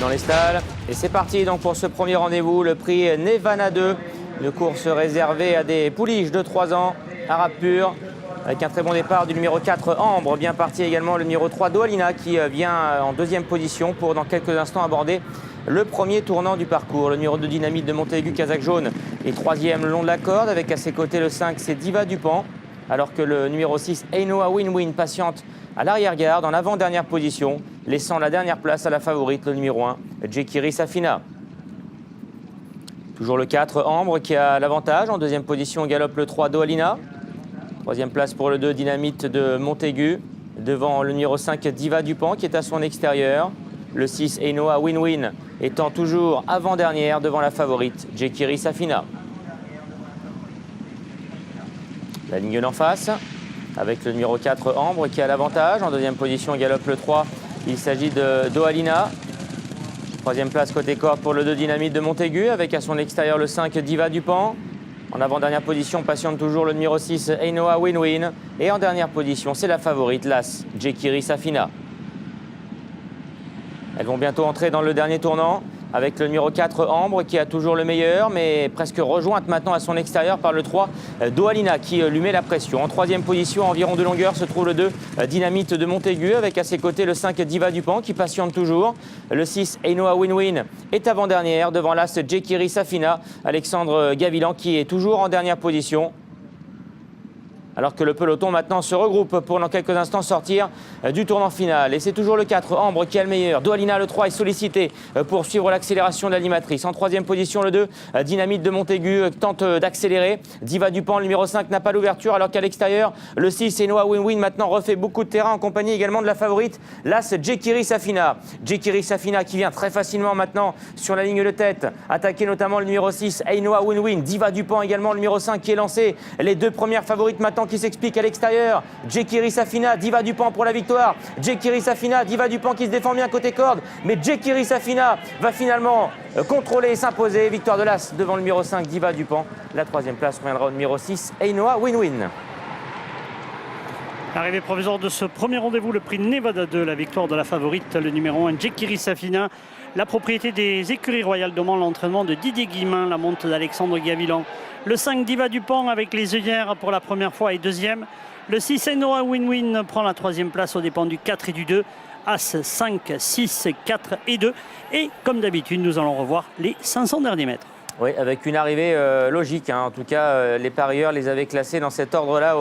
Dans les stalles. Et c'est parti donc pour ce premier rendez-vous, le prix Nevana 2. Une course réservée à des pouliches de 3 ans, arabe pur, avec un très bon départ du numéro 4 Ambre. Bien parti également le numéro 3 Doalina qui vient en deuxième position pour dans quelques instants aborder le premier tournant du parcours. Le numéro 2 Dynamite de Montaigu, Kazakh Jaune, est troisième le long de la corde, avec à ses côtés le 5 c'est Diva Dupont, alors que le numéro 6 Einoa Win-Win patiente à l'arrière-garde en avant-dernière position, laissant la dernière place à la favorite, le numéro 1 Jekiri Safina. Toujours le 4 Ambre qui a l'avantage. En deuxième position galope le 3 Doalina. Troisième place pour le 2 Dynamite de Montaigu. Devant le numéro 5 Diva Dupont qui est à son extérieur. Le 6 Einoa Win-Win étant toujours avant-dernière devant la favorite Jekiri Safina. La ligne d'en face avec le numéro 4 Ambre qui a l'avantage. En deuxième position galope le 3. Il s'agit de Doalina. Troisième place côté corde pour le 2 Dynamite de Montaigu avec à son extérieur le 5 Diva Dupont. En avant-dernière position patiente toujours le numéro 6 Einoa Win-Win. Et en dernière position c'est la favorite l'As Jekiri Safina. Elles vont bientôt entrer dans le dernier tournant avec le numéro 4 Ambre qui a toujours le meilleur mais presque rejointe maintenant à son extérieur par le 3 Doalina qui lui met la pression. En troisième position environ de longueur se trouve le 2 Dynamite de Montaigu avec à ses côtés le 5 Diva Dupont qui patiente toujours. Le 6 Einoa Win-Win est avant-dernière devant l'As Jekiri Safina. Alexandre Gavilan qui est toujours en dernière position. Alors que le peloton maintenant se regroupe pour dans quelques instants sortir du tournant final. Et c'est toujours le 4, Ambre qui a le meilleur. Doalina, le 3, est sollicité pour suivre l'accélération de l'animatrice. En troisième position, le 2, Dynamite de Montaigu tente d'accélérer. Diva Dupont, le numéro 5, n'a pas l'ouverture. Alors qu'à l'extérieur, le 6, Einoa Win-Win, maintenant refait beaucoup de terrain en compagnie également de la favorite, l'As Jekiri Safina. Jekiri Safina qui vient très facilement maintenant sur la ligne de tête. Attaquer notamment le numéro 6, Einoa Win-Win. Diva Dupont également, le numéro 5 qui est lancé. Les deux premières favorites maintenant qui s'explique à l'extérieur. Jekiri Safina, Diva Dupont pour la victoire. Jekiri Safina, Diva Dupont qui se défend bien côté corde. Mais Jekiri Safina va finalement contrôler et s'imposer. Victoire de l'As devant le numéro 5, Diva Dupont. La troisième place reviendra au numéro 6, Einoa Win-Win. L'arrivée provisoire de ce premier rendez-vous, le prix Nevada 2, la victoire de la favorite, le numéro 1, Jekiri Safina. La propriété des écuries royales demande l'entraînement de Didier Guillemin, la monte d'Alexandre Gavilan. Le 5 Diva Dupont avec les œillères pour la première fois et deuxième. Le 6 Einoa Win-Win prend la troisième place aux dépens du 4 et du 2. As 5, 6, 4 et 2. Et comme d'habitude, nous allons revoir les 500 derniers mètres. Oui, avec une arrivée logique. En tout cas, les parieurs les avaient classés dans cet ordre-là.